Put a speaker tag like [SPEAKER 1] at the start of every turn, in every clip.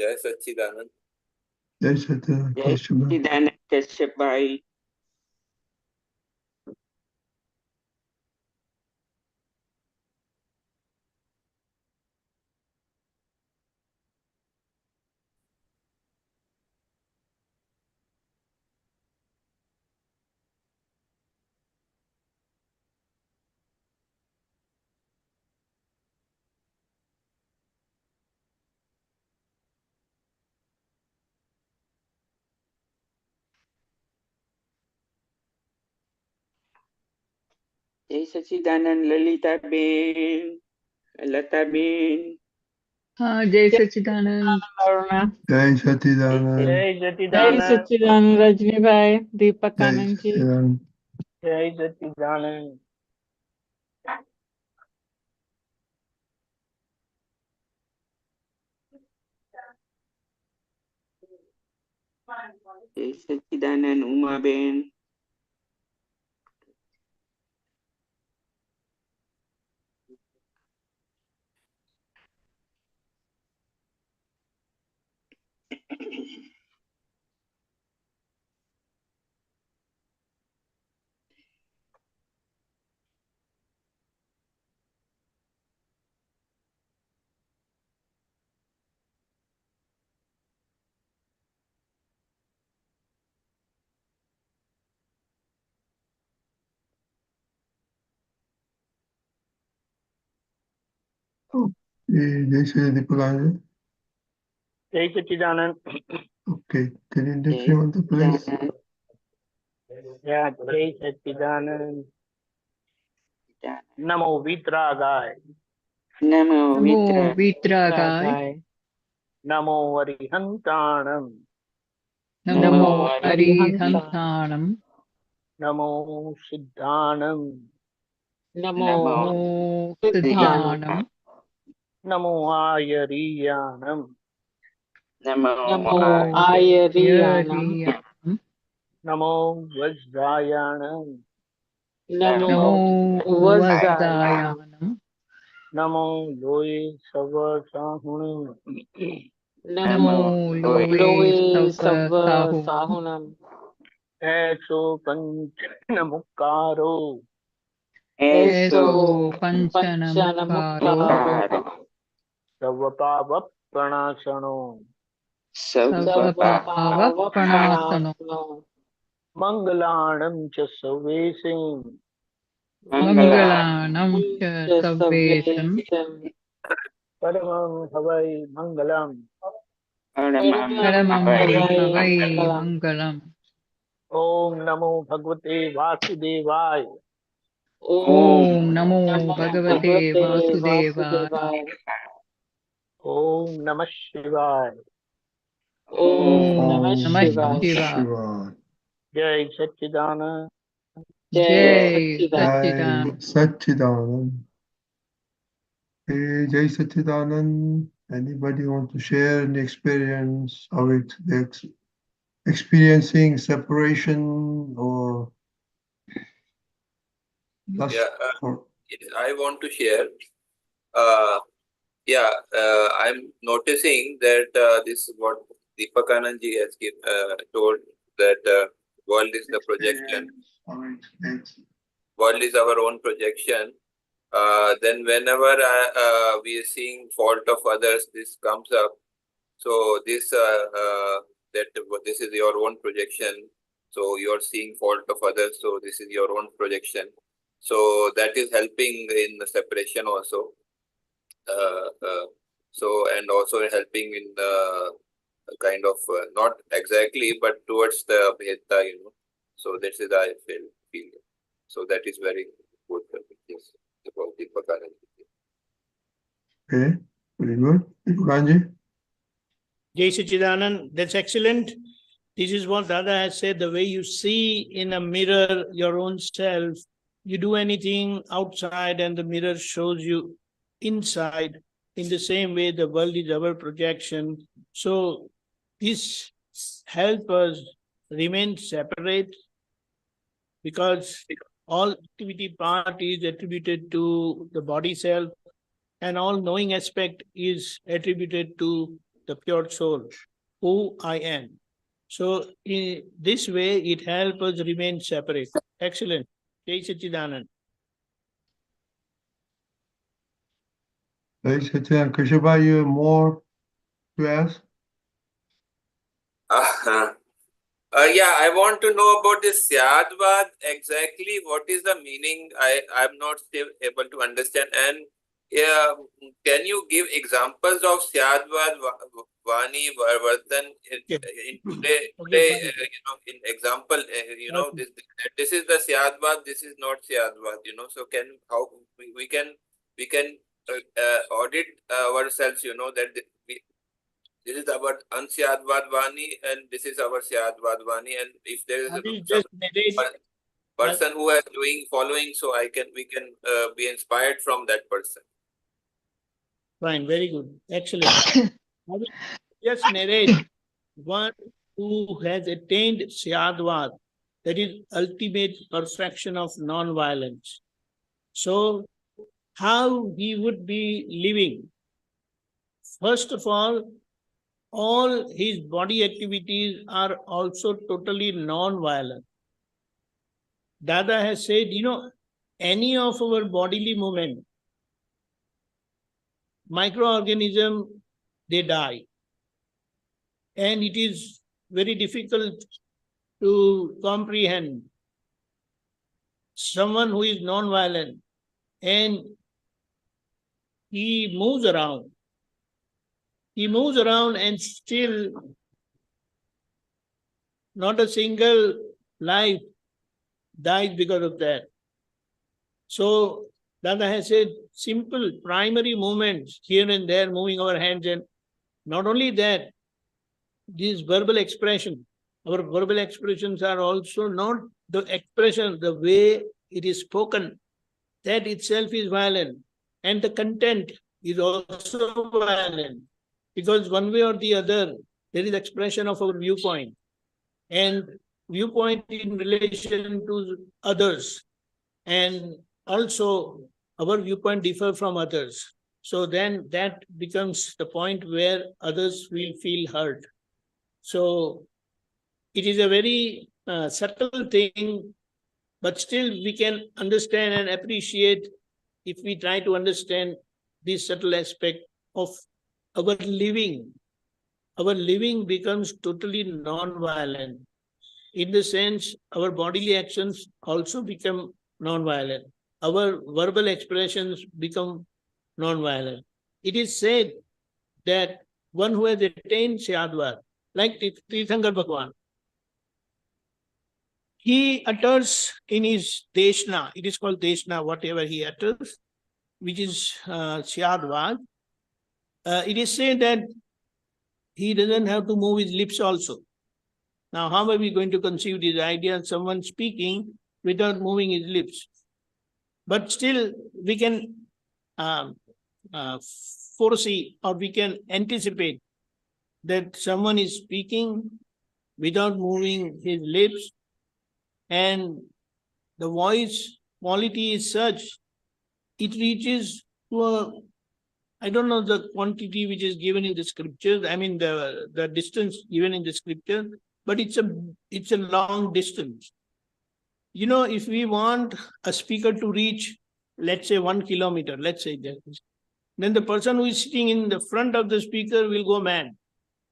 [SPEAKER 1] Jai Sachidanand.
[SPEAKER 2] Jai Sachidanand.
[SPEAKER 3] Jai Sachidanand Kashyap Bhai. Jai Sachidanand Lalita Ben, Lata Ben.
[SPEAKER 4] Jai Sachidanand.
[SPEAKER 2] Jai Sachidanand.
[SPEAKER 5] Jai
[SPEAKER 4] Jai
[SPEAKER 5] Sachidanand.
[SPEAKER 4] Sachidanand Rajni Bhai, Deepakanandji.
[SPEAKER 5] Jai Sachidanand.
[SPEAKER 3] Jai Sachidanand Uma Ben.
[SPEAKER 2] Jai Sachidanand.
[SPEAKER 5] Jai Sachidanand.
[SPEAKER 2] Okay, can you decrement the place?
[SPEAKER 5] Yeah, Jai Sachidanand. Namo Vitragaya.
[SPEAKER 3] Namo
[SPEAKER 4] Namo Vitragaya.
[SPEAKER 5] Namo Arihantanam.
[SPEAKER 4] Namo Arihantanam.
[SPEAKER 5] Namo Siddhanam.
[SPEAKER 4] Namo Siddhanam.
[SPEAKER 5] Namo Ayariyanam.
[SPEAKER 3] Namo
[SPEAKER 4] Ayariyanam.
[SPEAKER 5] Namo Vajrayanam.
[SPEAKER 4] Namo Vajrayanam.
[SPEAKER 5] Namo Loe Savasahunam.
[SPEAKER 4] Namo Loe Savasahunam.
[SPEAKER 5] Eso Panchanamukaro.
[SPEAKER 4] Eso Panchanamukaro.
[SPEAKER 5] Savapava Pranasano.
[SPEAKER 4] Savapava Pranasano.
[SPEAKER 5] Mangalanam cha Savesim.
[SPEAKER 4] Mangalanam cha Savesam.
[SPEAKER 5] Paramam Havai Mangalam.
[SPEAKER 4] Paramam Havai Mangalam.
[SPEAKER 5] Om Namo Bhagavate Vasudevaya.
[SPEAKER 4] Om Namo Bhagavate Vasudevaya.
[SPEAKER 5] Om Namah Shivaya.
[SPEAKER 4] Om Namah Shivaya.
[SPEAKER 5] Jai Sachidanand.
[SPEAKER 4] Jai Sachidanand.
[SPEAKER 2] Sachidanand. Hey, Jai Sachidanand. Anybody want to share any experience of experiencing separation or lust?
[SPEAKER 1] I want to share. I'm noticing that this is what Deepakanandji has told, that world is the projection. World is our own projection. Then whenever we are seeing fault of others, this comes up. So this this is your own projection. So you are seeing fault of others. So this is your own projection. So that is helping in the separation also. And also helping in the kind of not exactly, but towards the bheda, So this is I feel. So that is very good. Yes, about Deepakanandji.
[SPEAKER 2] Okay, very good. Deepakanandji.
[SPEAKER 5] Jai Sachidanand, that's excellent. This is what Dada has said, the way you see in a mirror your own self, you do anything outside and the mirror shows you inside. In the same way, the world is our projection. So this helps us remain separate, because all activity part is attributed to the body self, and all knowing aspect is attributed to the pure soul, who I am. So in this way, it helps us remain separate. Excellent. Jai Sachidanand.
[SPEAKER 2] Jai Sachidanand. Kashyapa, you have more to ask?
[SPEAKER 1] Yeah, I want to know about this Syadwad. Exactly what is the meaning? I'm not still able to understand. And can you give examples of Syadwad, Vani, Vardhan in today,
[SPEAKER 5] Okay, fine.
[SPEAKER 1] in example,
[SPEAKER 5] Okay.
[SPEAKER 1] this is the Syadwad, this is not Syadwad, so how we can audit ourselves, that this is our unsyadvad Vani and this is our Syadvad Vani, and if there is
[SPEAKER 5] I will
[SPEAKER 1] some
[SPEAKER 5] just narrate.
[SPEAKER 1] person who is following, so we can be inspired from that person.
[SPEAKER 5] Fine, very good. Excellent. I will just narrate one who has attained Syadwad, that is ultimate perfection of non-violence. So, how he would be living? First of all his body activities are also totally non-violent. Dada has said, any of our bodily movement, microorganism, they die. And it is very difficult to comprehend someone who is non-violent and he moves around. He moves around and still not a single life dies because of that. So Dada has said simple primary movements here and there, moving our hands, and not only that, this verbal expression. Our verbal expressions are also not the expression, the way it is spoken, that itself is violent. And the content is also violent. Because one way or the other, there is expression of our viewpoint. And viewpoint in relation to others. And also our viewpoint differ from others. So then that becomes the point where others will feel hurt. So it is a very subtle thing, but still we can understand and appreciate if we try to understand this subtle aspect of our living. Our living becomes totally non-violent. In the sense, our bodily actions also become non-violent. Our verbal expressions become non-violent. It is said that one who has attained Syadwad, like Tirthankar Bhagwan, he utters in his Deshna, it is called Deshna, whatever he utters, which is Syadwad. It is said that he doesn't have to move his lips also. Now, how are we going to conceive this idea of someone speaking without moving his lips? But still, we can foresee or we can anticipate that someone is speaking without moving his lips, and the voice quality is such, it reaches to a, I don't know the quantity which is given in the scriptures, I mean the distance given in the scripture, but it's a long distance. If we want a speaker to reach, let's say 1 kilometer, let's say that, then the person who is sitting in the front of the speaker will go mad.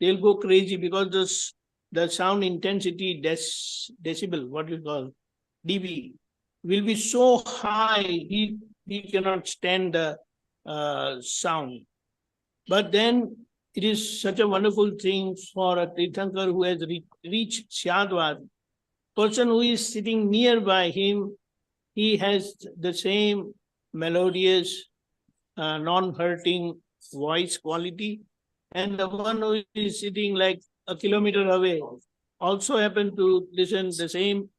[SPEAKER 5] They'll go crazy because the sound intensity, decibel, what we call dB, will be so high, he cannot stand the sound. But then it is such a wonderful thing for a Tirthankar who has reached Syadwad. Person who is sitting nearby him, he has the same melodious, non-hurting voice quality. And the one who is sitting like a kilometer away also happen to listen the same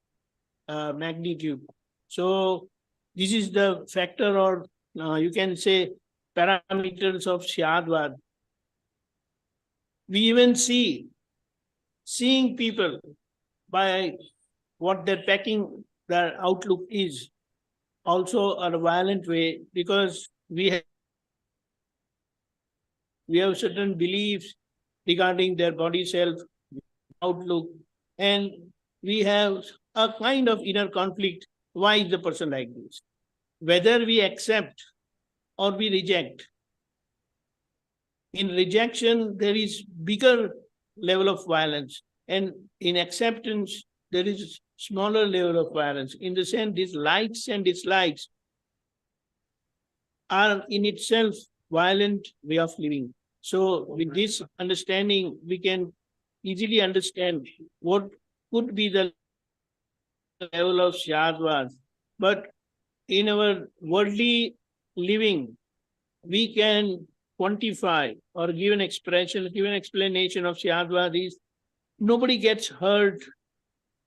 [SPEAKER 5] magnitude. So this is the factor, or you can say parameters of Syadwad. We even seeing people by what their packing, their outlook is, also a violent way, because we have certain beliefs regarding their body self, outlook, and we have a kind of inner conflict. Why is the person like this? Whether we accept or we reject. In rejection, there is bigger level of violence, and in acceptance, there is smaller level of violence. In the sense, these likes and dislikes are in itself violent way of living. So with this understanding, we can easily understand what could be the level of Syadwad. But in our worldly living, we can quantify or give an expression, give an explanation of Syadwad is nobody gets hurt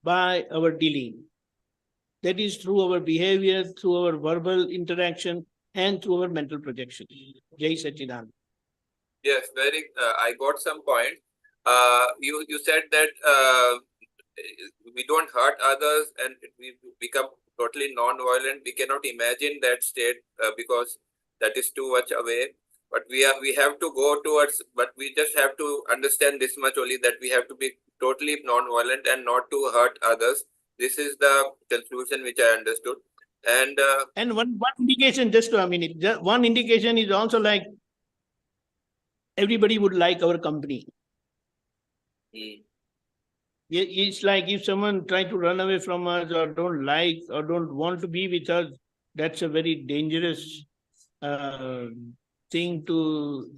[SPEAKER 5] by our dealing. That is through our behavior, through our verbal interaction, and through our mental projection. Jai Sachidanand.
[SPEAKER 1] Yes, I got some point. You said that we don't hurt others and we become totally non-violent. We cannot imagine that state because that is too much away. But we have to go towards. But we just have to understand this much only, that we have to be totally non-violent and not to hurt others. This is the conclusion which I understood.
[SPEAKER 5] And one indication, just a minute, one indication is also like everybody would like our company. It's like if someone tries to run away from us or don't like or don't want to be with us, that's a very dangerous thing to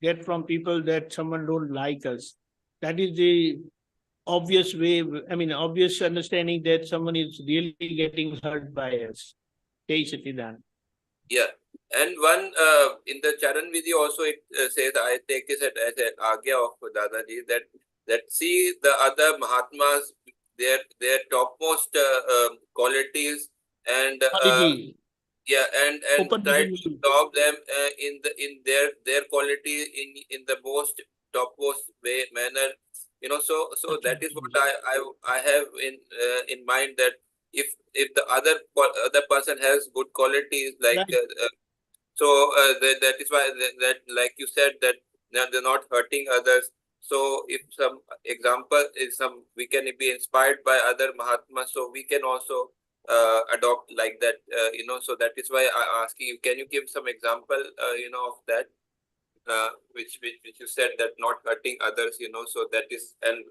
[SPEAKER 5] get from people, that someone don't like us. That is the obvious way, obvious understanding that someone is really getting hurt by us. Jai Sachidanand.
[SPEAKER 1] Yeah. And one in the Charan Vidhi also it says, I take this as an agya of Dadaji, that see the other Mahatmas, their topmost qualities and and try to stop them in their quality in the most topmost manner. So that is what I have in mind, that if the other person has good qualities like that is why that like you said that they're not hurting others. So if some example is we can be inspired by other Mahatmas, so we can also adopt like that. So that is why I ask you, can you give some example of that? Which you said that not hurting others, so that is, and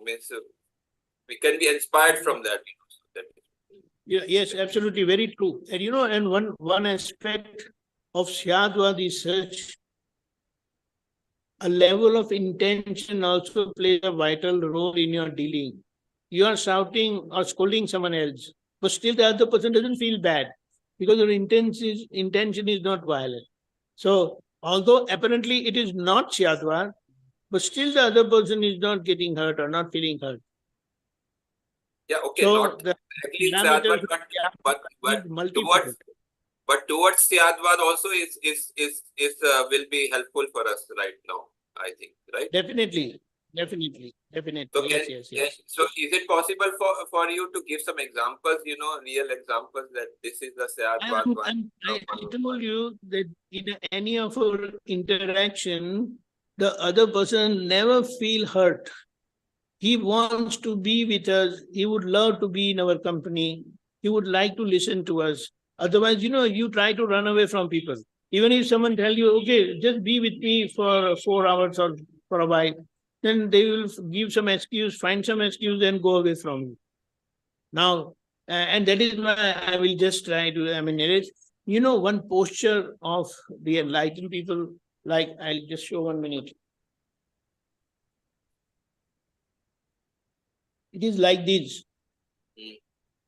[SPEAKER 1] means we can be inspired from that, so that is.
[SPEAKER 5] Yes, absolutely, very true. And and one aspect of Syadwad is such a level of intention also plays a vital role in your dealing. You are shouting or scolding someone else, but still the other person doesn't feel bad because your intention is not violent. So although apparently it is not Syadwad, but still the other person is not getting hurt or not feeling hurt.
[SPEAKER 1] Yeah, okay,
[SPEAKER 5] so
[SPEAKER 1] not exactly Syadwad, but towards Syadwad also is will be helpful for us right now, I think, right?
[SPEAKER 5] Definitely.
[SPEAKER 1] So
[SPEAKER 5] Yes.
[SPEAKER 1] So is it possible for you to give some examples, real examples, that this is the Syadwad one?
[SPEAKER 5] I told you that in any of our interaction, the other person never feel hurt. He wants to be with us. He would love to be in our company. He would like to listen to us. Otherwise, you try to run away from people. Even if someone tell you, okay, just be with me for 4 hours or for a while, then they will give some excuse, find some excuse and go away from you. Now, and that is why I will just try to, narrate. One posture of the enlightened people, like I'll just show 1 minute. It is like this.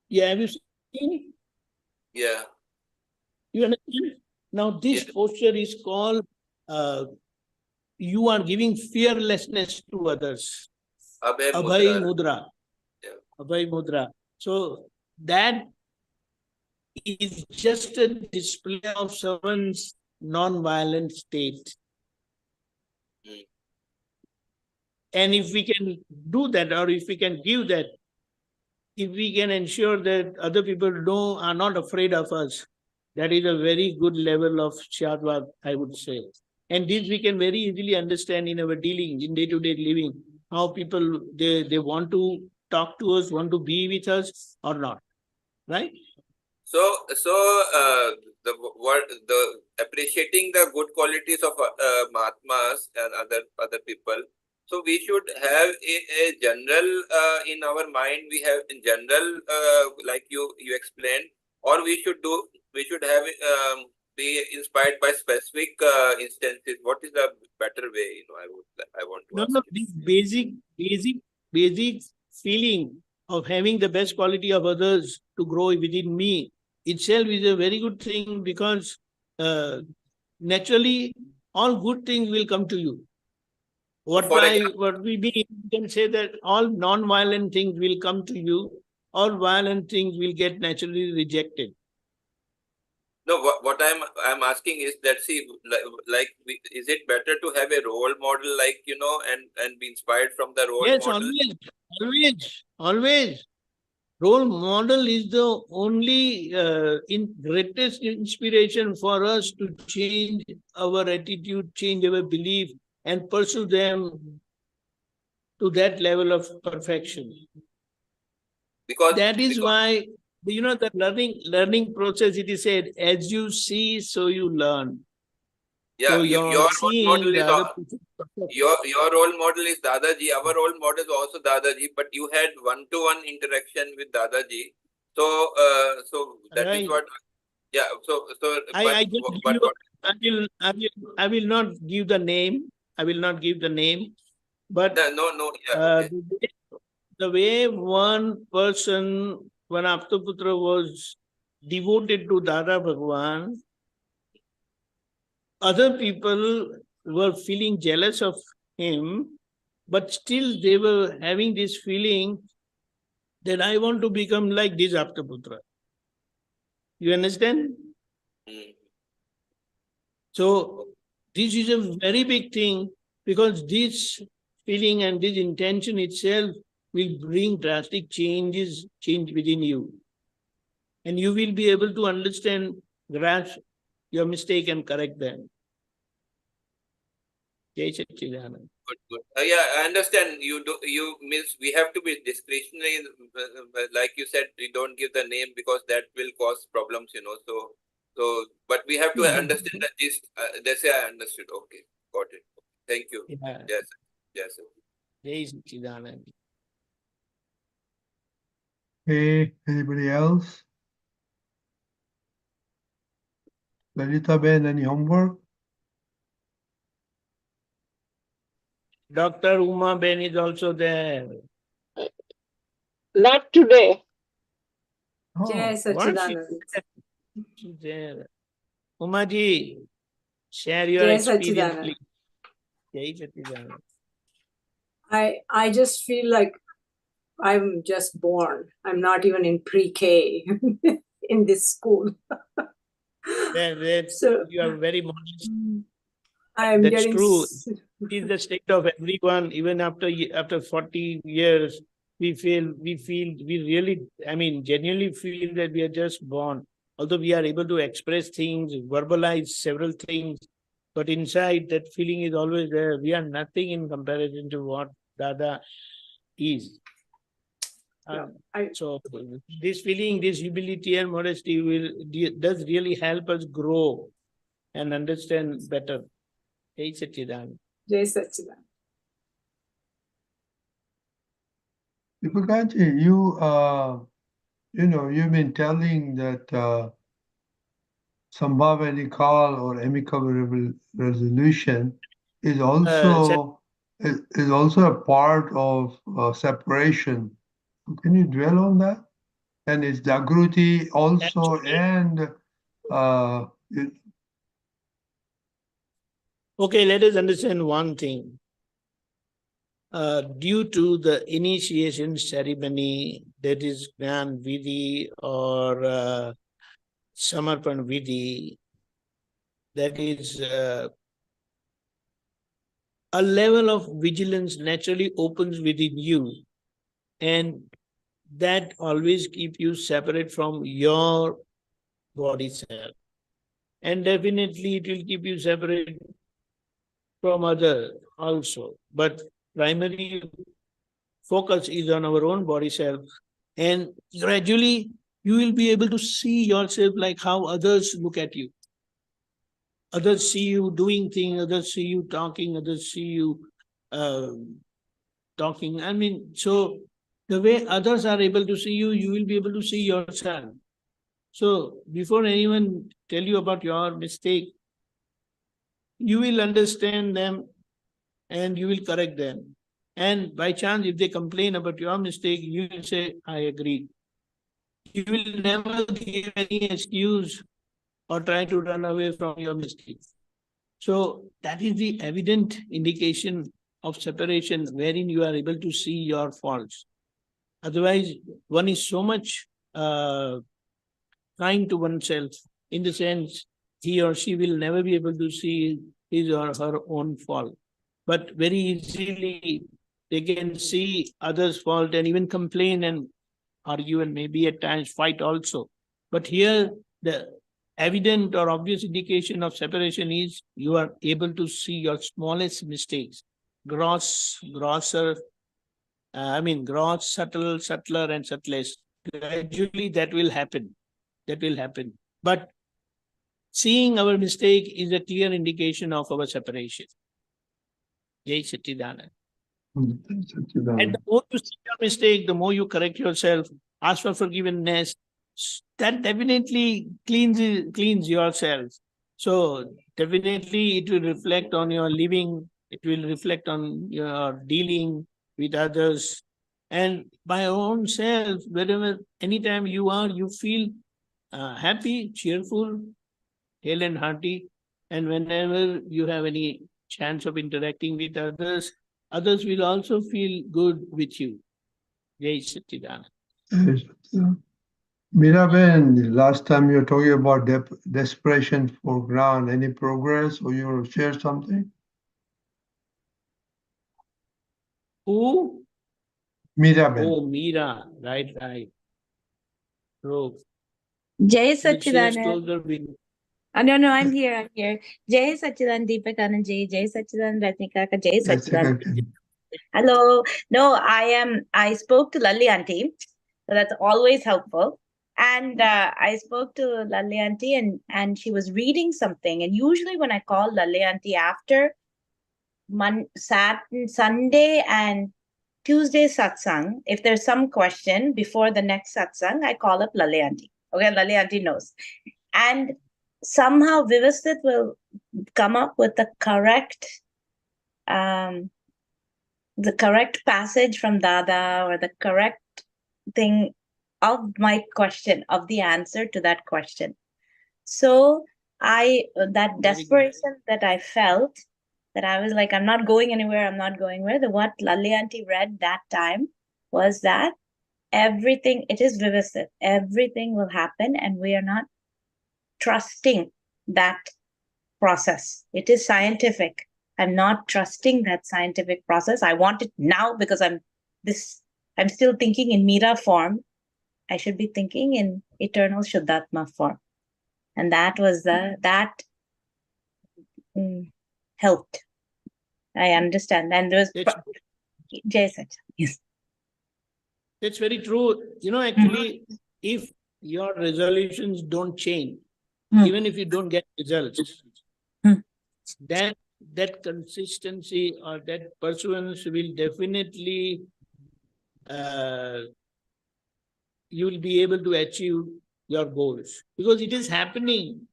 [SPEAKER 5] Yeah, have you seen?
[SPEAKER 1] Yeah.
[SPEAKER 5] You understand? Now this posture is called, you are giving fearlessness to others. Abhay Mudra.
[SPEAKER 1] Yeah.
[SPEAKER 5] Abhay Mudra. So that is just a display of someone's non-violent state. And if we can do that, or if we can give that, if we can ensure that other people are not afraid of us, that is a very good level of Syadwad, I would say. And this we can very easily understand in our dealings, in day-to-day living, how people, they want to talk to us, want to be with us or not, right?
[SPEAKER 1] So, the appreciating the good qualities of Mahatmas and other people. So we should have a general in our mind. We have in general, like you explained, or we should have be inspired by specific instances. What is the better way? I want to
[SPEAKER 5] No,
[SPEAKER 1] ask
[SPEAKER 5] no,
[SPEAKER 1] you.
[SPEAKER 5] this basic feeling of having the best quality of others to grow within me itself is a very good thing, because naturally all good things will come to you. What we mean, you can say that all non-violent things will come to you, all violent things will get naturally rejected.
[SPEAKER 1] No, what I'm asking is that, see, is it better to have a role model, like, and be inspired from the role
[SPEAKER 5] Yes,
[SPEAKER 1] model?
[SPEAKER 5] always. Role model is the only greatest inspiration for us to change our attitude, change our belief, and pursue them to that level of perfection. That is why, the learning process, it is said, as you see, so you learn.
[SPEAKER 1] Yeah,
[SPEAKER 5] so
[SPEAKER 1] your role model is your role model is Dadaji. Our role model is also Dadaji, but you had one-to-one interaction with Dadaji. So, that is what. Yeah. So,
[SPEAKER 5] I will not give the name. I will not give the name, but
[SPEAKER 1] no. Yeah, okay.
[SPEAKER 5] The way one person, when Aptaputra was devoted to Dada Bhagwan, other people were feeling jealous of him, but still they were having this feeling that I want to become like this Aptaputra. You understand? So this is a very big thing, because this feeling and this intention itself will bring drastic change within you. And you will be able to understand, grasp your mistake and correct them. Jai Satchidanand.
[SPEAKER 1] Good. Yeah, I understand. You means we have to be discretionary. Like you said, we don't give the name because that will cause problems. So, but we have to understand that this. They say I understood. Okay, got it. Thank you.
[SPEAKER 5] Yeah.
[SPEAKER 1] Yes.
[SPEAKER 5] Jai Satchidanand.
[SPEAKER 2] Hey, anybody else? Lalita Ben, any homework?
[SPEAKER 5] Dr. Uma Ben is also there.
[SPEAKER 3] Not today.
[SPEAKER 6] Jai Satchidanand.
[SPEAKER 5] She's there. Uma ji, share your
[SPEAKER 6] Jai
[SPEAKER 5] experience,
[SPEAKER 6] Satchidanand.
[SPEAKER 5] please. Jai Satchidanand.
[SPEAKER 6] I just feel like I'm just born. I'm not even in pre-K in this school.
[SPEAKER 5] So you are very modest.
[SPEAKER 6] I'm
[SPEAKER 5] That's
[SPEAKER 6] getting
[SPEAKER 5] true. It is the state of everyone. Even after 40 years, we really, genuinely feel that we are just born. Although we are able to express things, verbalize several things, but inside that feeling is always there. We are nothing in comparison to what Dada is. So this feeling, this humility and modesty does really help us grow and understand better. Jai Satchidanand.
[SPEAKER 6] Jai Satchidanand.
[SPEAKER 2] Deepakanandji, you've been telling that Sambhavani call or amicable resolution is also a part of separation. Can you dwell on that? And is Jagruti also
[SPEAKER 5] Okay, let us understand one thing. Due to the initiation ceremony, that is Gyan Vidhi or Samarpan Vidhi, that is a level of vigilance naturally opens within you, and that always keep you separate from your body self. And definitely it will keep you separate from other also. But primary focus is on our own body self. And gradually you will be able to see yourself like how others look at you. Others see you doing things, others see you talking, others see you talking. I mean, so the way others are able to see you, you will be able to see yourself. So before anyone tell you about your mistake, you will understand them and you will correct them. And by chance, if they complain about your mistake, you will say, I agree. You will never give any excuse or try to run away from your mistake. So that is the evident indication of separation, wherein you are able to see your faults. Otherwise, one is so much kind to oneself, in the sense he or she will never be able to see his or her own fault. But very easily they can see others' fault and even complain and argue and maybe at times fight also. But here the evident or obvious indication of separation is you are able to see your smallest mistakes, gross, grosser, gross, subtle, subtler, and subtlest. Gradually that will happen. That will happen. But seeing our mistake is a clear indication of our separation. Jai Satchidanand. And the more you see your mistake, the more you correct yourself, ask for forgiveness, that definitely cleans yourself. So definitely it will reflect on your living, it will reflect on your dealing with others. And by your own self, wherever, anytime you are, you feel happy, cheerful, hale and hearty. And whenever you have any chance of interacting with others, others will also feel good with you. Jai Satchidanand.
[SPEAKER 2] Miraben, last time you were talking about desperation for ground. Any progress, or you want to share something?
[SPEAKER 5] Who?
[SPEAKER 2] Miraben.
[SPEAKER 5] Oh, Meera. Right. So,
[SPEAKER 7] Jai
[SPEAKER 5] share
[SPEAKER 7] Satchidanand.
[SPEAKER 5] closer with
[SPEAKER 7] No, I'm here. Jai Satchidanand Deepakanandji, Jai Satchidanand Ratnikaka, Jai Satchidanand. Hello. No, I spoke to Lalli auntie, so that's always helpful. And I spoke to Lalli auntie and she was reading something. And usually when I call Lalli auntie after Sunday and Tuesday satsang, if there's some question before the next satsang, I call up Lalli auntie. Okay, Lalli auntie knows. And somehow Vyavasthit will come up with the correct passage from Dada, or the correct thing of my question, of the answer to that question. So that desperation that I felt, that I was like, I'm not going anywhere, what Lalli auntie read that time was that everything, it is Vyavasthit, everything will happen, and we are not trusting that process. It is scientific. I'm not trusting that scientific process. I want it now because I'm still thinking in Meera form. I should be thinking in eternal Shuddhatma form. And that was helped. I understand. And there was Jai Satch. Yes.
[SPEAKER 5] It's very true. Actually, if your resolutions don't change, even if you don't get results, that consistency or that pursuance will definitely, you will be able to achieve your goals. Because it is happening.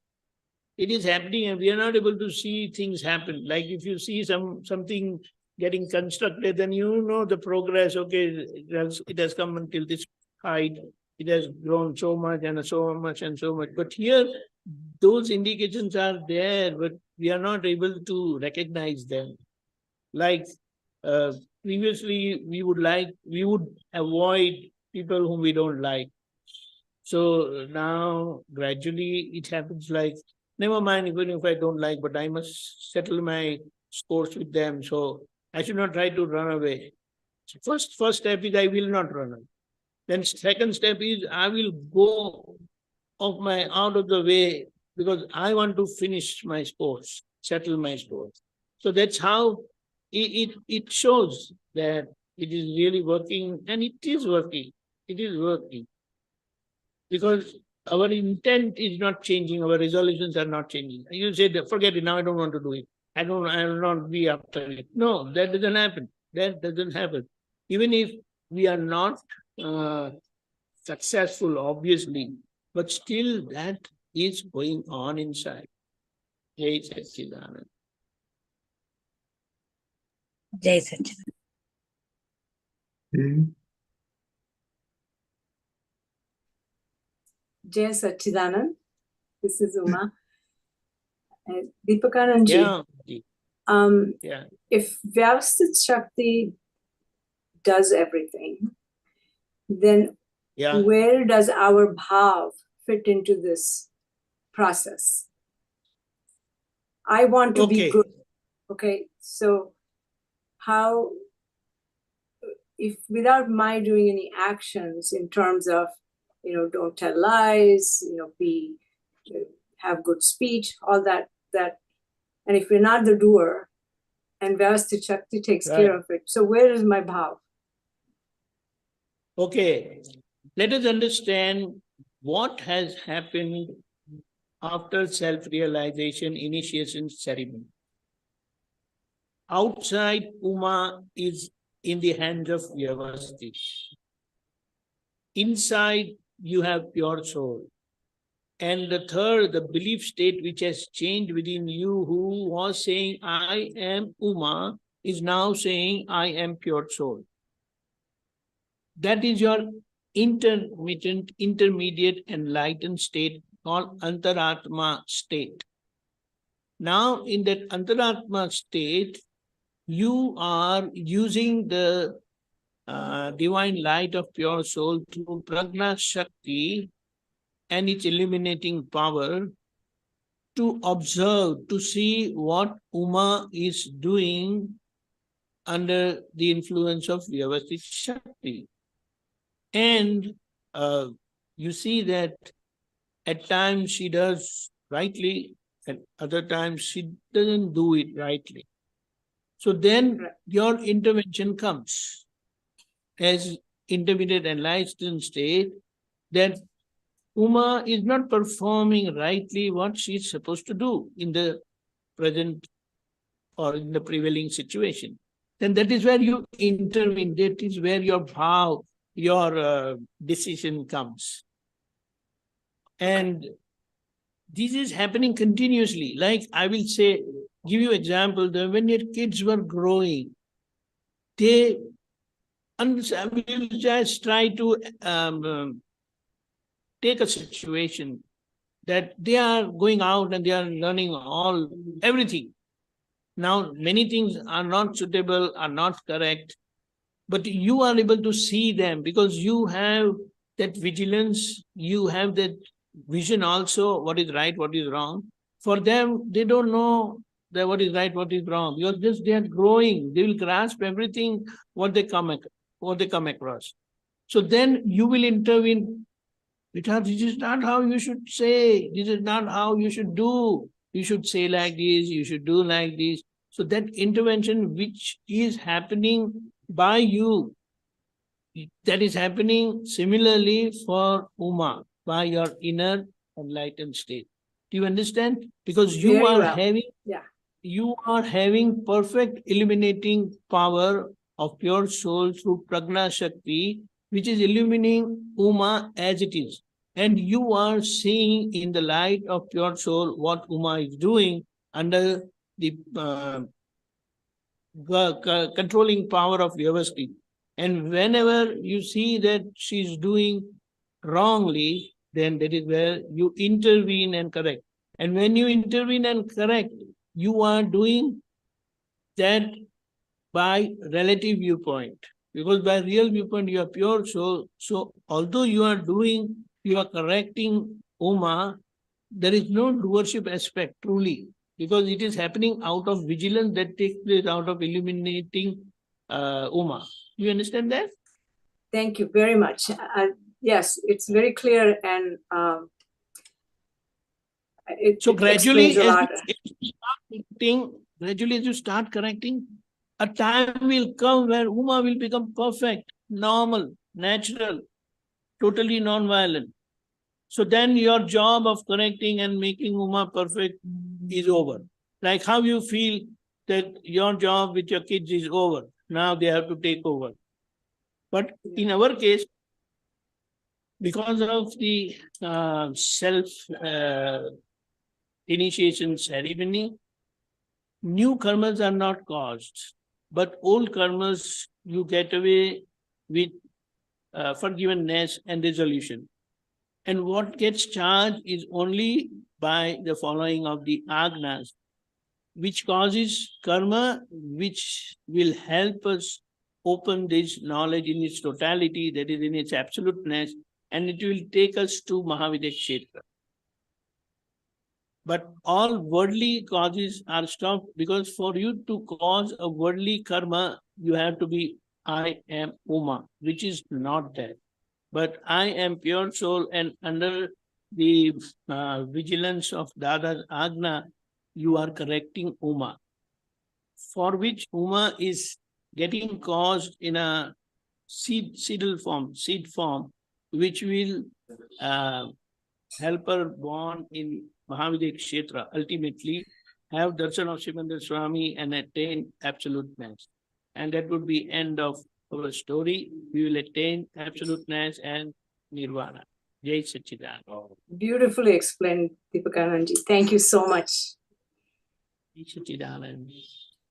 [SPEAKER 5] It is happening and we are not able to see things happen. Like if you see something getting constructed, then you know the progress. Okay, it has come until this height. It has grown so much and so much and so much. But here, those indications are there, but we are not able to recognize them. Like previously, we would avoid people whom we don't like. So now, gradually, it happens like, never mind, even if I don't like, but I must settle my scores with them. So I should not try to run away. So first step is I will not run away. Then second step is I will go out of the way because I want to finish my scores, settle my scores. So that's how it shows that it is really working, and it is working. It is working. Because our intent is not changing, our resolutions are not changing. You say, forget it, now I don't want to do it. I will not be after it. No, that doesn't happen. That doesn't happen. Even if we are not successful, obviously, but still that is going on inside. Jai Satchidanand.
[SPEAKER 7] Jai Satchidanand.
[SPEAKER 2] Okay.
[SPEAKER 6] Jai Satchidanand. This is Uma. Deepakanandji,
[SPEAKER 5] Yeah.
[SPEAKER 6] if Vyavasthit Shakti does everything, then where does our bhav fit into this process? I want to be good. Okay, so how, if without my doing any actions in terms of, don't tell lies, have good speech, all that, and if we're not the doer, and Vyavasthit Shakti takes care of it, so where is my bhav?
[SPEAKER 5] Okay, let us understand what has happened after self-realization initiation ceremony. Outside, Uma is in the hands of Vyavasthit. Inside, you have pure soul. And the third, the belief state which has changed within you, who was saying, I am Uma, is now saying, I am pure soul. That is your intermittent, intermediate enlightened state called Antaratma state. Now, in that Antaratma state, you are using the divine light of pure soul through Pragnya Shakti and its illuminating power to observe, to see what Uma is doing under the influence of Vyavasthit Shakti. And you see that at times she does rightly, at other times she doesn't do it rightly. So then your intervention comes as intermediate enlightened state, that Uma is not performing rightly what she is supposed to do in the present or in the prevailing situation. Then that is where you intervene, that is where your bhav, your decision comes. And this is happening continuously. Like I will say, give you example, that when your kids were growing, they will just try to take a situation that they are going out and they are learning everything. Now, many things are not suitable, are not correct, but you are able to see them because you have that vigilance, you have that vision also, what is right, what is wrong. For them, they don't know that what is right, what is wrong, because they are growing, they will grasp everything what they come across. So then you will intervene. Because this is not how you should say, this is not how you should do. You should say like this, you should do like this. So that intervention which is happening by you, that is happening similarly for Uma, by your inner enlightened state. Do you understand? Because you you are having perfect illuminating power of pure soul through Pragnya Shakti, which is illuminating Uma as it is. And you are seeing in the light of pure soul what Uma is doing under the controlling power of Vyavasthit. And whenever you see that she is doing wrongly, then that is where you intervene and correct. And when you intervene and correct, you are doing that by relative viewpoint. Because by real viewpoint, you are pure soul. So although you are correcting Uma, there is no doership aspect truly, because it is happening out of vigilance that takes place out of illuminating Uma. You understand that?
[SPEAKER 6] Thank you very much. Yes, it's very clear, and
[SPEAKER 5] so gradually, as you start Gradually, as you start correcting, a time will come where Uma will become perfect, normal, natural, totally non-violent. So then your job of correcting and making Uma perfect is over. Like how you feel that your job with your kids is over. Now they have to take over. But in our case, because of the self-initiation ceremony, new karmas are not caused, but old karmas you get away with forgiveness and resolution. And what gets charged is only by the following of the agnas, which causes karma, which will help us open this knowledge in its totality, that is in its absoluteness, and it will take us to Mahavidya Kshetra. But all worldly causes are stopped, because for you to cause a worldly karma, you have to be I am Uma, which is not that. But I am pure soul, and under the vigilance of Dada's Agna, you are correcting Uma, for which Uma is getting caused in a seed form, which will help her born in Mahavidya Kshetra, ultimately have darshan of Simandar Swami and attain absoluteness. And that would be end of our story. We will attain absoluteness and nirvana. Jai Satchidanand.
[SPEAKER 6] Beautifully explained, Deepakanandji. Thank you so much.
[SPEAKER 5] Jai Satchidanand.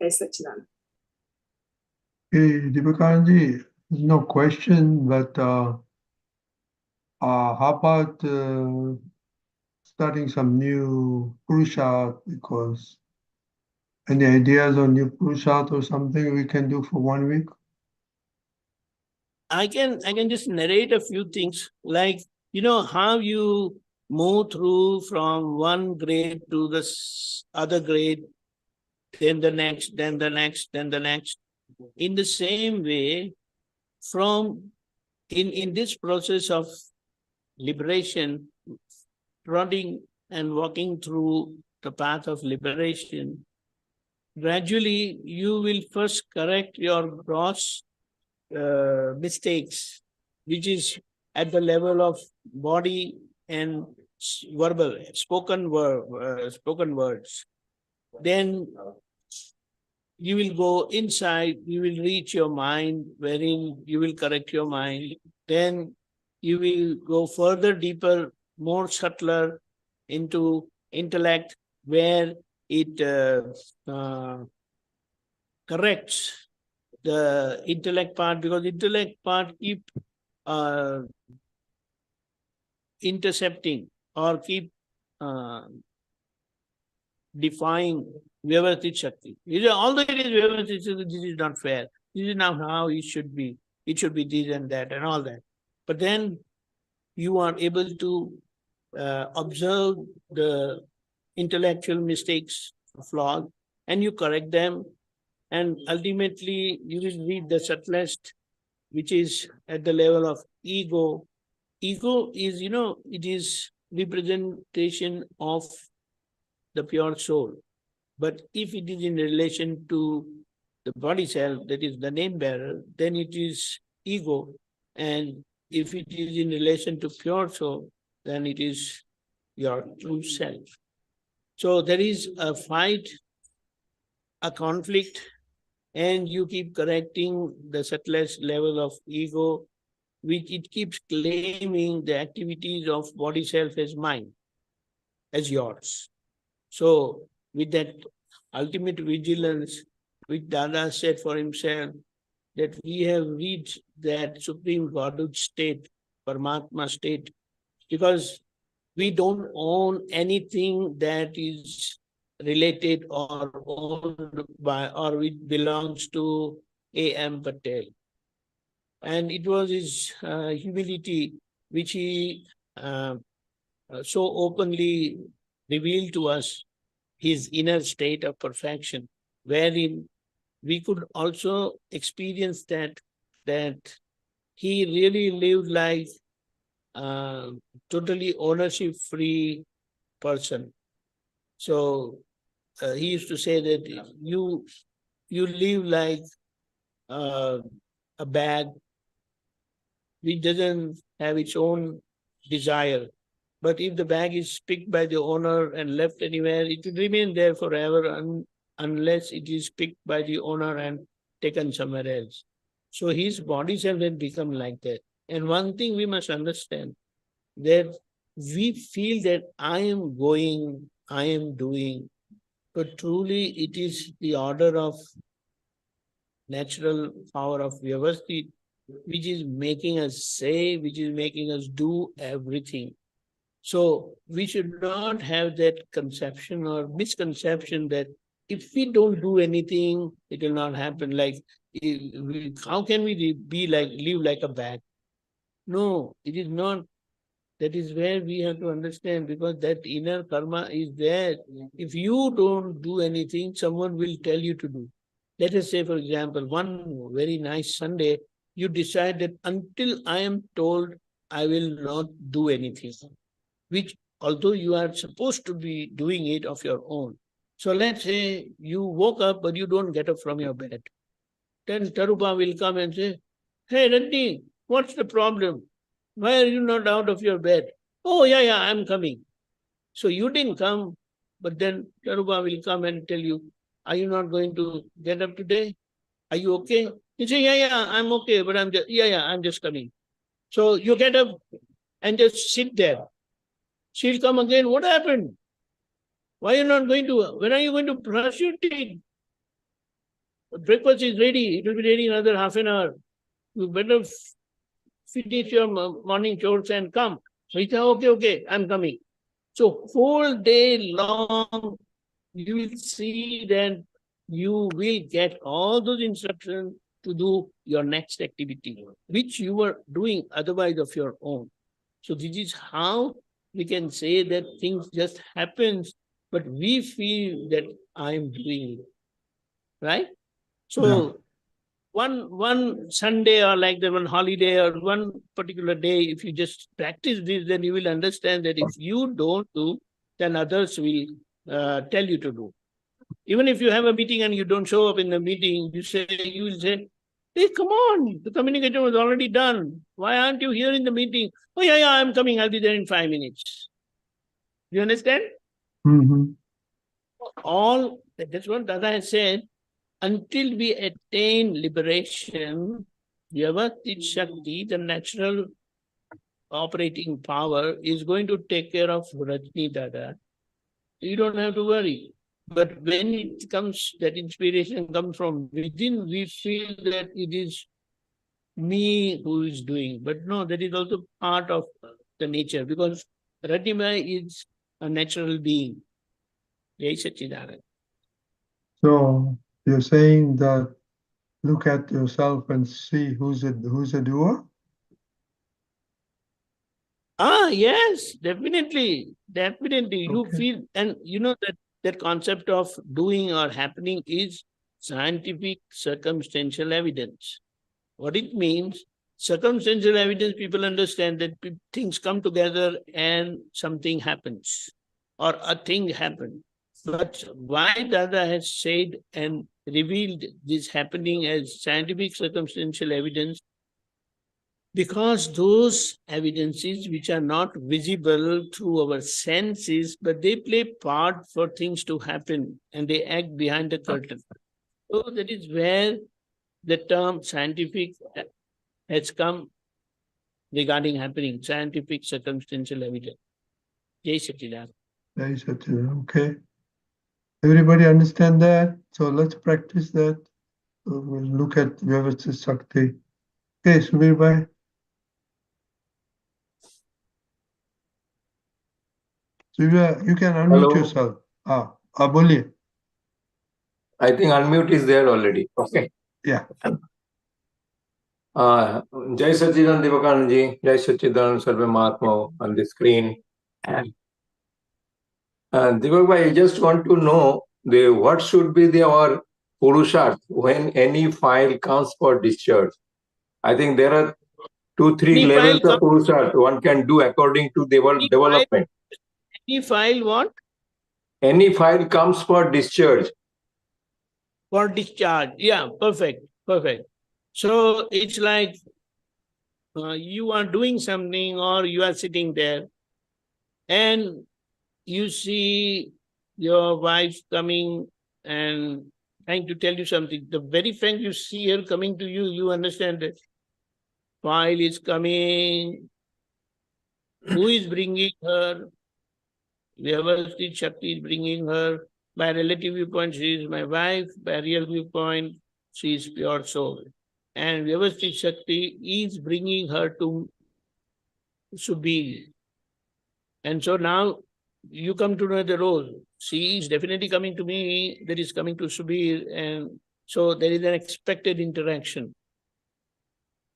[SPEAKER 6] Jai Satchidanand.
[SPEAKER 2] Hey, Deepakanandji, no question, but how about starting some new Purusharth? Because any ideas on new Purusharth or something we can do for 1 week?
[SPEAKER 5] I can just narrate a few things, like, you know, how you move through from one grade to the other grade, then the next, then the next, then the next. In the same way, in this process of liberation, trotting and walking through the path of liberation, gradually you will first correct your gross mistakes, which is at the level of body and verbal, spoken words. Then you will go inside, you will reach your mind, wherein you will correct your mind. Then you will go further, deeper, more subtler into intellect, where it corrects the intellect part, because intellect part keep intercepting or keep defying Vyavasthit Shakti. Although it is Vyavasthit Shakti, this is not fair. This is not how it should be. It should be this and that and all that. But then you are able to observe the intellectual mistakes, flaws, and you correct them. And ultimately, you will read the subtlest, which is at the level of ego. Ego is, it is representation of the pure soul. But if it is in relation to the body self, that is the name bearer, then it is ego. And if it is in relation to pure soul, then it is your true self. So there is a fight, a conflict, and you keep correcting the subtlest level of ego, which it keeps claiming the activities of body self as mine, as yours. So with that ultimate vigilance, which Dada said for himself, that we have reached that supreme Godhood state, Paramatma state, because we don't own anything that is related or owned by or which belongs to A.M. Patel. And it was his humility which he so openly revealed to us, his inner state of perfection, wherein we could also experience that he really lived like totally ownership-free person. So he used to say that you live like a bag which doesn't have its own desire. But if the bag is picked by the owner and left anywhere, it will remain there forever unless it is picked by the owner and taken somewhere else. So his bodies have then become like that. And one thing we must understand, that we feel that I am going, I am doing, but truly it is the order of natural power of Vyavasthit which is making us say, which is making us do everything. So we should not have that conception or misconception that if we don't do anything, it will not happen. Like, how can we live like a bag? No, it is not. That is where we have to understand, because that inner karma is there. If you don't do anything, someone will tell you to do. Let us say, for example, one very nice Sunday, you decide that until I am told, I will not do anything, which although you are supposed to be doing it of your own. So let's say you woke up, but you don't get up from your bed. Then Tarupa will come and say, hey, Randy, what's the problem? Why are you not out of your bed? Oh, yeah, I'm coming. So you didn't come, but then Tarupa will come and tell you, are you not going to get up today? Are you okay? You say, yeah, I'm okay, but I'm just coming. So you get up and just sit there. She'll come again. What happened? Why are you not going to? When are you going to brush your teeth? Breakfast is ready. It will be ready in another half an hour. You better finish your morning chores and come. So he said, okay, I'm coming. So whole day long, you will see that you will get all those instructions to do your next activity, which you were doing otherwise of your own. So this is how we can say that things just happens, but we feel that I'm doing it, right? So one Sunday or like the one holiday or one particular day, if you just practice this, then you will understand that if you don't do, then others will tell you to do. Even if you have a meeting and you don't show up in the meeting, you will say, hey, come on, the communication was already done. Why aren't you here in the meeting? Oh, yeah, I'm coming. I'll be there in 5 minutes. You understand?
[SPEAKER 2] Mm-hmm.
[SPEAKER 5] That's what Dada has said. Until we attain liberation, Vyavasthit Shakti, the natural operating power, is going to take care of Rajni Dada. You don't have to worry. But when it comes, that inspiration comes from within, we feel that it is me who is doing. But no, that is also part of the nature, because Rajni is a natural being. Jai Satchidanand.
[SPEAKER 2] So you're saying that look at yourself and see who's a doer?
[SPEAKER 5] Yes, definitely. Okay. You feel, and you know that concept of doing or happening is scientific circumstantial evidence. What it means, circumstantial evidence, people understand that things come together and something happens or a thing happened. But why Dada has said and revealed this happening as scientific circumstantial evidence? Because those evidences which are not visible through our senses, but they play part for things to happen and they act behind the curtain. So that is where the term scientific has come regarding happening, scientific circumstantial evidence. Jai Satchidanand.
[SPEAKER 2] Jai Satchidanand. Okay. Everybody understand that? So let's practice that. So we'll look at Vyavasthit Shakti. Okay, Subir bhai. So you can unmute yourself. Boliye.
[SPEAKER 8] I think unmute is there already. Okay.
[SPEAKER 2] Yeah.
[SPEAKER 8] Jai Satchidanand Deepakanandji, Jai Satchidanand Sarva Mahatma on the screen. Deepak bhai, I just want to know what should be our Purusharth when any file comes for discharge. I think there are 2-3 levels of Purusharth one can do according to development.
[SPEAKER 5] Any file what?
[SPEAKER 8] any file comes for discharge.
[SPEAKER 5] For discharge. Yeah, perfect. Perfect. So it's like you are doing something or you are sitting there and you see your wife coming and trying to tell you something. The very fact you see her coming to you, you understand that file is coming. Who is bringing her? Vyavasthit Shakti is bringing her. By relative viewpoint, she is my wife. By real viewpoint, she is pure soul. And Vyavasthit Shakti is bringing her to Subir. And so now you come to know the role. She is definitely coming to me, that is coming to Subir, and so there is an expected interaction.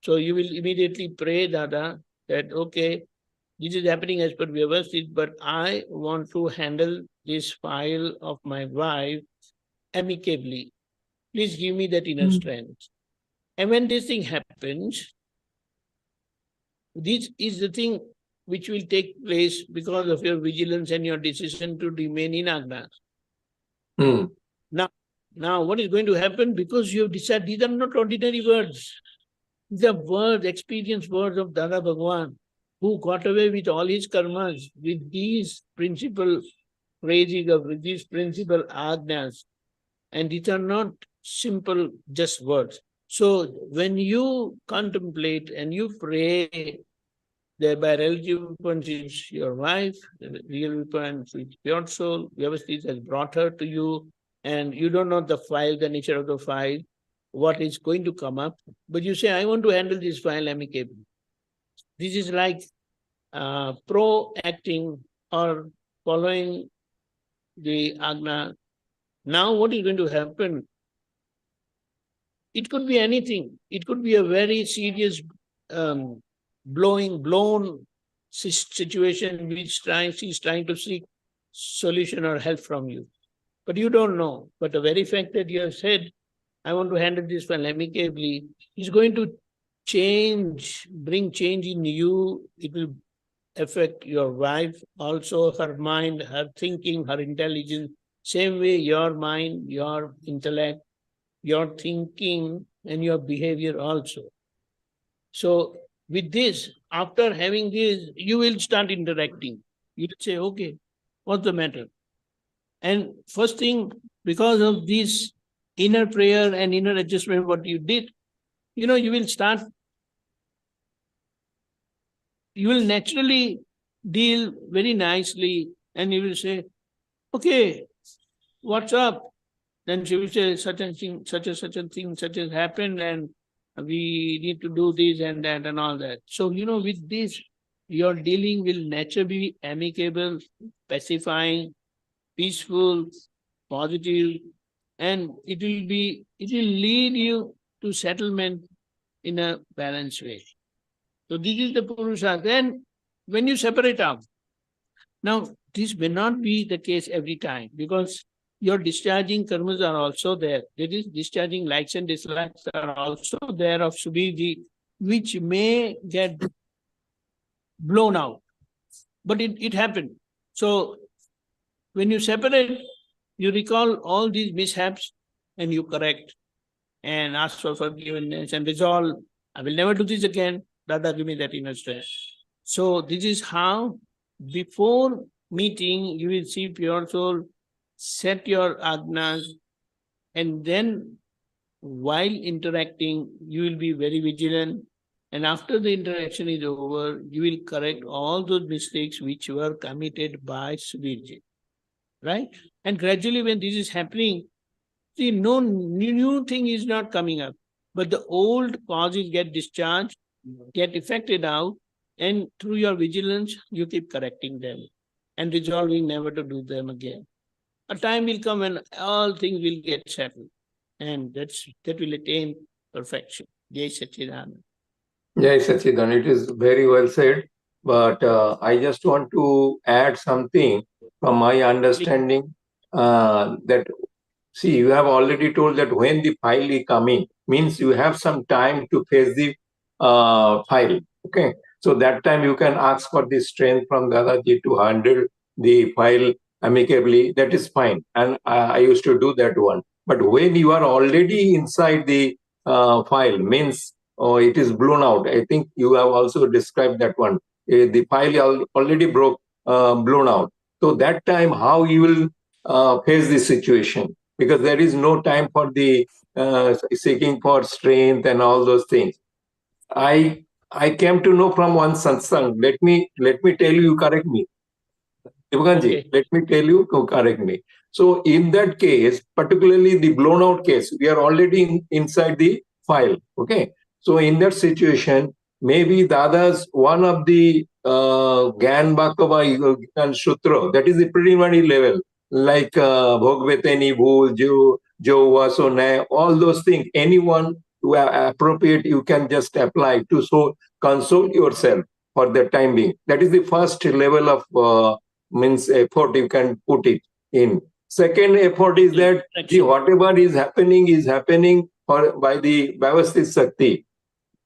[SPEAKER 5] So you will immediately pray, Dada, that okay, this is happening as per Vyavasthit, but I want to handle this file of my wife amicably. Please give me that inner strength. And when this thing happens, this is the thing which will take place because of your vigilance and your decision to remain in Agna. Now, what is going to happen? Because you have decided, these are not ordinary words. These are words, experience words of Dada Bhagwan, who got away with all his karmas, with these principal phrasing with these principal agnas. And these are not simple, just words. So when you contemplate and you pray, thereby relative viewpoint is your wife, the real viewpoint is pure soul, Vyavasthit has brought her to you, and you don't know the file, the nature of the file, what is going to come up, but you say, I want to handle this file amicably. This is like pro-acting or following the Agna. Now what is going to happen? It could be anything. It could be a very serious blown situation which she's trying to seek solution or help from you. But you don't know. But the very fact that you have said, I want to handle this file amicably, is going to bring change in you. It will affect your wife, also her mind, her thinking, her intelligence. Same way your mind, your intellect, your thinking and your behavior also. So with this, after having this, you will start interacting. You will say, okay, what's the matter? And first thing, because of this inner prayer and inner adjustment, what you did, you will naturally deal very nicely and you will say, okay, what's up? Then she will say such a thing, such has happened, and we need to do this and that and all that. So, with this, your dealing will naturally be amicable, pacifying, peaceful, positive, and it will lead you to settlement in a balanced way. So this is the Purusharth. And when you separate out, now this may not be the case every time because your discharging karmas are also there. That is, discharging likes and dislikes are also there of Subirji, which may get blown out. But it happened. So when you separate, you recall all these mishaps and you correct and ask for forgiveness and resolve, I will never do this again. Dada, give me that inner strength. So this is how, before meeting, you will see pure soul, set your agnas, and then while interacting, you will be very vigilant. And after the interaction is over, you will correct all those mistakes which were committed by Subirji. Right? And gradually when this is happening, see, no new thing is not coming up, but the old causes get discharged, get effected out, and through your vigilance, you keep correcting them and resolving never to do them again. A time will come when all things will get settled, and that will attain perfection. Jai Satchidanand.
[SPEAKER 8] Jai Satchidanand. It is very well said, but I just want to add something from my understanding that, see, you have already told that when the file is coming, means you have some time to face the file. Okay. So that time you can ask for the strength from Dadaji to handle the file amicably, that is fine. And I used to do that one. But when you are already inside the file, means it is blown out. I think you have also described that one. The file already blown out. So that time, how you will face the situation? Because there is no time for the seeking for strength and all those things. I came to know from one satsang. Let me tell you, correct me. Deepakanandji,
[SPEAKER 5] Okay.
[SPEAKER 8] let me tell you, correct me. So in that case, particularly the blown out case, we are already inside the file. Okay. So in that situation, maybe Dada's one of the Gyan Bhakava and Sutra, that is the preliminary level, like Bhogveteni Bhul, Jo Vaso Nay, all those things, anyone who are appropriate, you can just apply to so console yourself for the time being. That is the first level of means effort you can put it in. Second effort is that whatever is happening by the Vyavasthit Shakti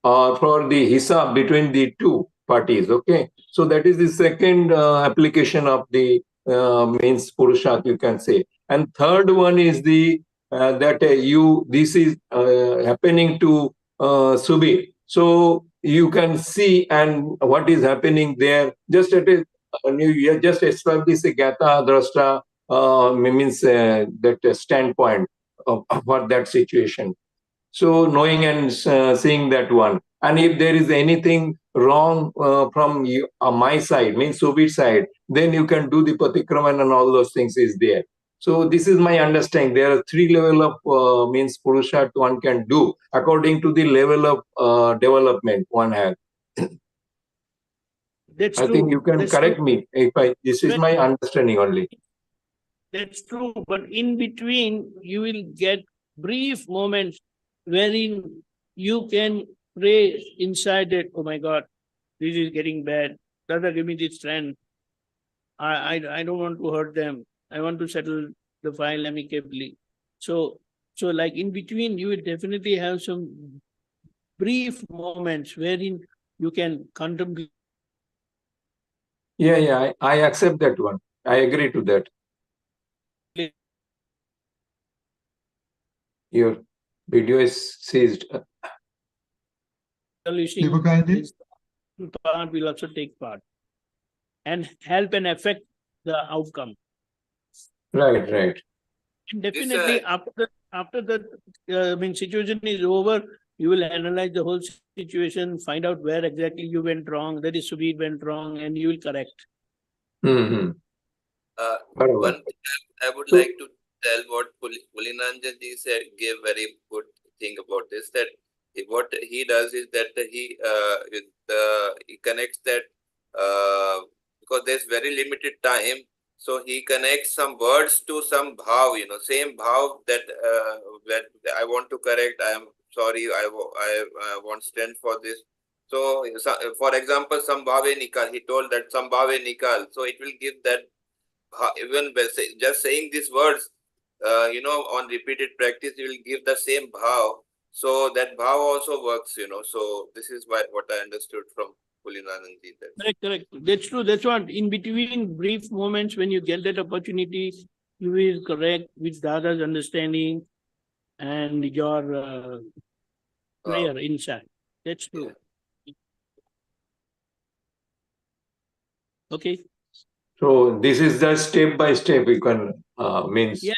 [SPEAKER 8] or for the hisab between the two parties. Okay, so that is the second application of the means Purusharth, you can say. And third one is the that this is happening to Subir. So you can see and what is happening there just at a you just establish a gata drashta means that standpoint for that situation. So knowing and seeing that one, and if there is anything wrong from my side, means Subir side, then you can do the Pratikraman and all those things is there. So this is my understanding. There are three level of means Purusharth one can do according to the level of development one has.
[SPEAKER 5] That's
[SPEAKER 8] I
[SPEAKER 5] true.
[SPEAKER 8] think you can
[SPEAKER 5] That's
[SPEAKER 8] correct
[SPEAKER 5] true.
[SPEAKER 8] me if this is my understanding only.
[SPEAKER 5] That's true, but in between you will get brief moments wherein you can pray inside it. Oh my God, this is getting bad. Dada, give me this strength. I don't want to hurt them. I want to settle the file amicably. So like in between, you will definitely have some brief moments wherein you can contemplate.
[SPEAKER 8] Yeah, I accept that one. I agree to that. Your video is ceased.
[SPEAKER 2] Deepakanandji?
[SPEAKER 5] Part will also take part and help and affect the outcome.
[SPEAKER 8] Right.
[SPEAKER 5] And definitely after the situation is over, you will analyze the whole situation, find out where exactly you went wrong, that is Subir went wrong, and you will correct.
[SPEAKER 8] Mm-hmm.
[SPEAKER 1] One thing I would like to tell what Pulinanjanji said, gave very good thing about this, that what he does is that he connects that because there's very limited time, so he connects some words to some bhav, same bhav that when I want to correct, I am sorry, I want strength for this. So, for example, Sambhave Nikal, he told that Sambhave Nikal, so it will give that even just saying these words, on repeated practice, you will give the same bhav. So that bhav also works, So this is what I understood from Pulinanandji.
[SPEAKER 5] Correct. That's true. That's what in between brief moments when you get that opportunity, you will correct with Dada's understanding and your prayer inside. That's true. Yeah. Okay.
[SPEAKER 8] So this is the step by step you can means.
[SPEAKER 5] Yeah,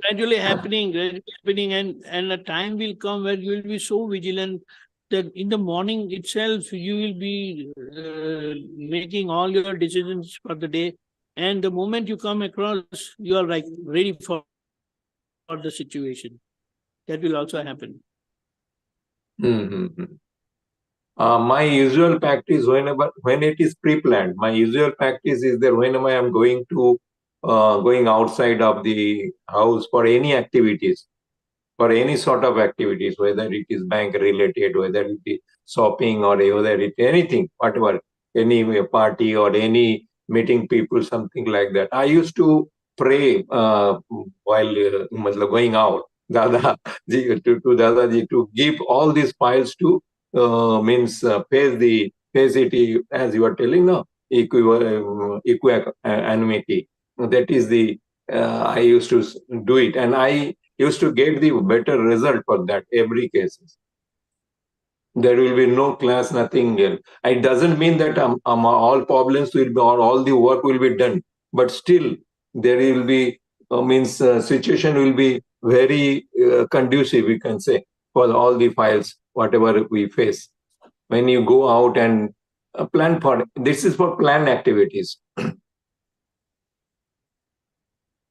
[SPEAKER 5] gradually happening, and a time will come where you will be so vigilant that in the morning itself you will be making all your decisions for the day, and the moment you come across, you are like ready for the situation. That will also happen.
[SPEAKER 8] Mm-hmm. My usual practice when it is pre-planned, my usual practice is that whenever I am going outside of the house for any activities, for any sort of activities, whether it is bank related, whether it is shopping or whether it anything, whatever, any party or any meeting people, something like that. I used to pray while going out, Dada ji, to Dada ji to give all these files to face it as you are telling now, equanimity. That is the I used to do it, and I used to get the better result for that every case. There will be no class, nothing else. It doesn't mean that all problems will be, or all the work will be done, but still there will be situation will be very conducive, we can say, for all the files whatever we face. When you go out and plan for this is for planned activities.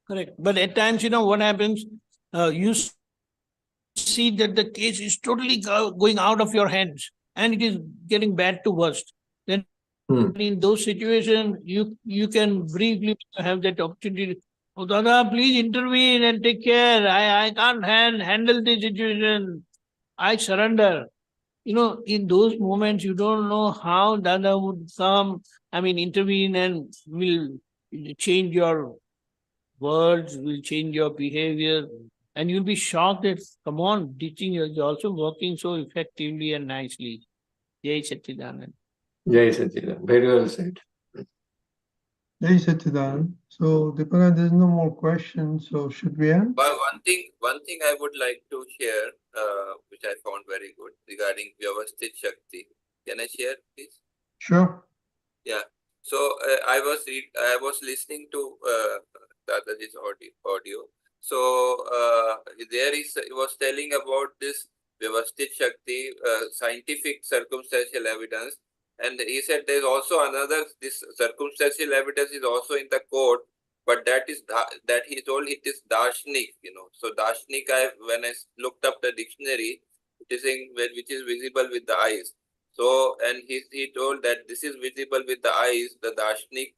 [SPEAKER 5] Correct. But at times, what happens? You see that the case is totally going out of your hands and it is getting bad to worst. Then in those situations, you can briefly have that opportunity. Oh, Dada, please intervene and take care. I can't handle the situation. I surrender. In those moments, you don't know how Dada would come, intervene and will change your words, will change your behavior. And you'll be shocked that, come on, teaching is also working so effectively and nicely. Jai Satchidanand.
[SPEAKER 8] Jai Satchidanand. Very well said.
[SPEAKER 2] Jai Satchidanand. So, Deepakanand, there's no more questions. So, should we end?
[SPEAKER 1] But one thing I would like to share, which I found very good regarding Vyavasthit Shakti. Can I share, please?
[SPEAKER 2] Sure.
[SPEAKER 1] Yeah. So I was listening to Dadaji's audio. So he was telling about this Vyavasthit Shakti, scientific circumstantial evidence, and he said there's also another. This circumstantial evidence is also in the court, but that he told it is Darshnik. So Darshnik, when I looked up the dictionary, it is saying which is visible with the eyes. So, and he told that this is visible with the eyes, the Darshnik,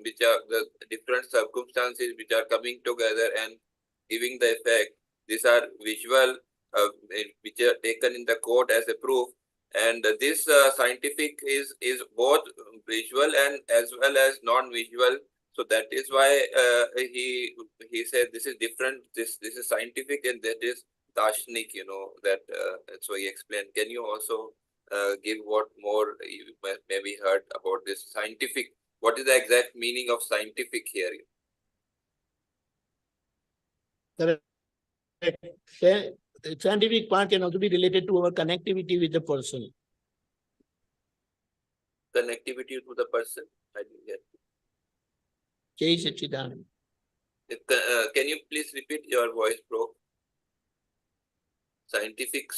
[SPEAKER 1] which are the different circumstances which are coming together and giving the effect. These are visual, which are taken in the court as a proof. And this scientific is both visual and as well as non-visual. So that is why he said this is different. This is scientific and that is Darshnik. That's why he explained. Can you also give what more you maybe heard about this scientific? What is the exact meaning of scientific here?
[SPEAKER 5] Correct. The scientific part can also be related to our connectivity with the person.
[SPEAKER 1] Connectivity to the person? I didn't get it.
[SPEAKER 5] Jai Satchidanand.
[SPEAKER 1] Can you please repeat? Your voice broke. Scientific,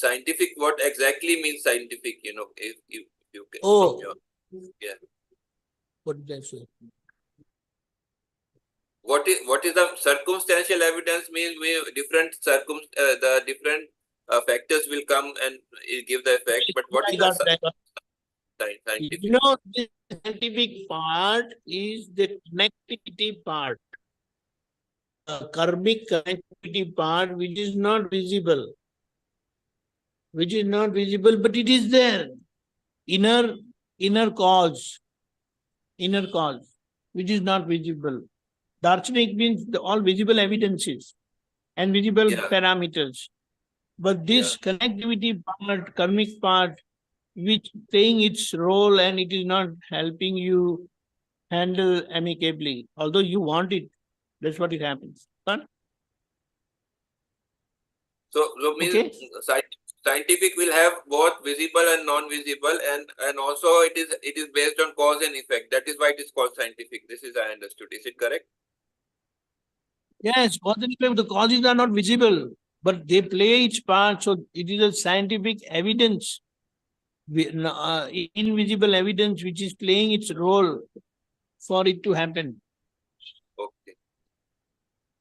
[SPEAKER 1] what exactly means scientific, if you can.
[SPEAKER 5] Oh,
[SPEAKER 1] yeah.
[SPEAKER 5] What did I say?
[SPEAKER 1] What is the circumstantial evidence means different the different factors will come and give the effect, but what is the scientific?
[SPEAKER 5] The scientific part is the connectivity part. Karmic connectivity part, which is not visible. But it is there. Inner cause, which is not visible. Darshnik means all visible evidences and visible parameters. But this connectivity part, karmic part, which playing its role and it is not helping you handle amicably, although you want it. That's what it happens. But
[SPEAKER 1] so means scientific will have both visible and non-visible, and also it is based on cause and effect. That is why it is called scientific. This is I understood. Is it correct?
[SPEAKER 5] Yes, cause and effect. The causes are not visible, but they play its part. So it is a scientific evidence, invisible evidence, which is playing its role for it to happen.
[SPEAKER 1] Okay.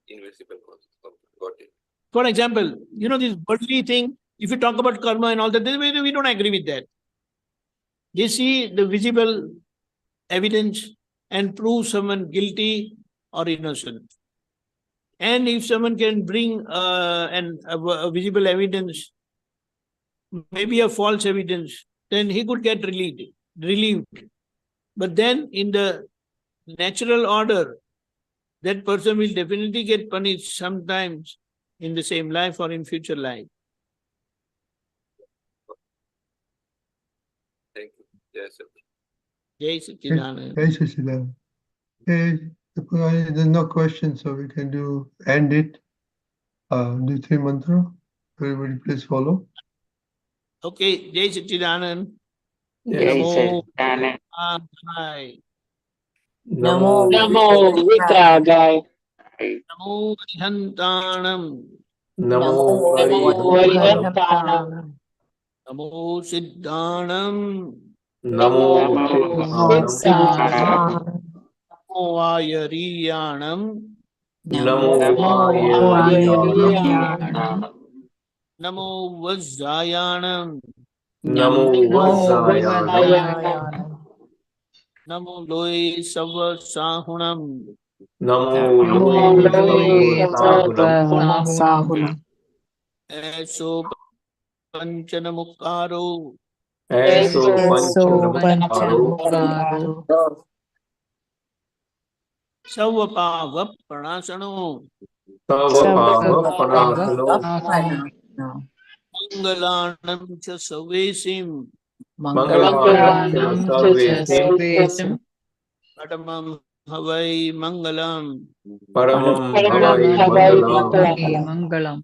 [SPEAKER 1] Invisible causes. Okay. Got it.
[SPEAKER 5] For example, this worldly thing, if you talk about karma and all that, we don't agree with that. They see the visible evidence and prove someone guilty or innocent. And if someone can bring a visible evidence, maybe a false evidence, then he could get relieved. But then in the natural order, that person will definitely get punished sometimes in the same life or in future life.
[SPEAKER 1] Thank you. Yes, sir.
[SPEAKER 5] Jai Satchidanand.
[SPEAKER 2] Jai Satchidanand. There's no question, so we can end it. Do 3 mantra. Everybody please follow.
[SPEAKER 5] Okay, Jai Satchidanand.
[SPEAKER 3] Jai
[SPEAKER 5] Namo
[SPEAKER 3] Satchidanand.
[SPEAKER 5] Bhagavate.
[SPEAKER 8] Namo
[SPEAKER 3] Vitragai.
[SPEAKER 5] Namo Vihantanam.
[SPEAKER 8] Namo
[SPEAKER 3] Namo
[SPEAKER 8] Varihantanam.
[SPEAKER 3] Varihantanam.
[SPEAKER 5] Namo Siddhanam.
[SPEAKER 8] Namo Siddhanam.
[SPEAKER 5] Namo Vayariyanam.
[SPEAKER 8] Namo
[SPEAKER 3] Varihantanam.
[SPEAKER 5] Namo Vajjayanam.
[SPEAKER 8] Namo Vajjayanam.
[SPEAKER 5] Namo Loe Sava Sahunam.
[SPEAKER 8] Namo Loe Sahunam.
[SPEAKER 5] Eso Panchana Mukaro.
[SPEAKER 8] Eso Panchanamukharo.
[SPEAKER 5] Savapava Pranasano.
[SPEAKER 8] Savapava
[SPEAKER 5] Mangalanam cha Savesim.
[SPEAKER 8] Mangalanam cha Savesim.
[SPEAKER 5] Paramam Havai Mangalam.
[SPEAKER 8] Paramam Havai Mangalam.
[SPEAKER 4] Mangalam.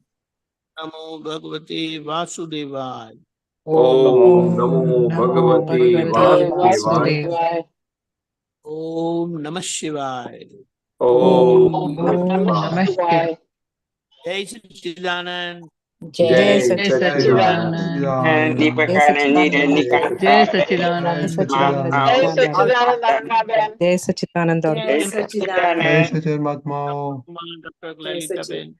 [SPEAKER 5] Namo Bhagavate Vasudevaya.
[SPEAKER 8] Om Namo Bhagavate Vasudevaya.
[SPEAKER 5] Om Namah Shivaya.
[SPEAKER 8] Om Namah Shivaya.
[SPEAKER 5] Jai Satchidanand.
[SPEAKER 8] Jai
[SPEAKER 7] Satchidanand.
[SPEAKER 3] And Deepakanandji.
[SPEAKER 4] Jai Satchidanand.
[SPEAKER 3] Jai Satchidanand.
[SPEAKER 6] Jai Satchidanand.
[SPEAKER 2] Jai Satchidanand.
[SPEAKER 5] Dr. Lalita Ben.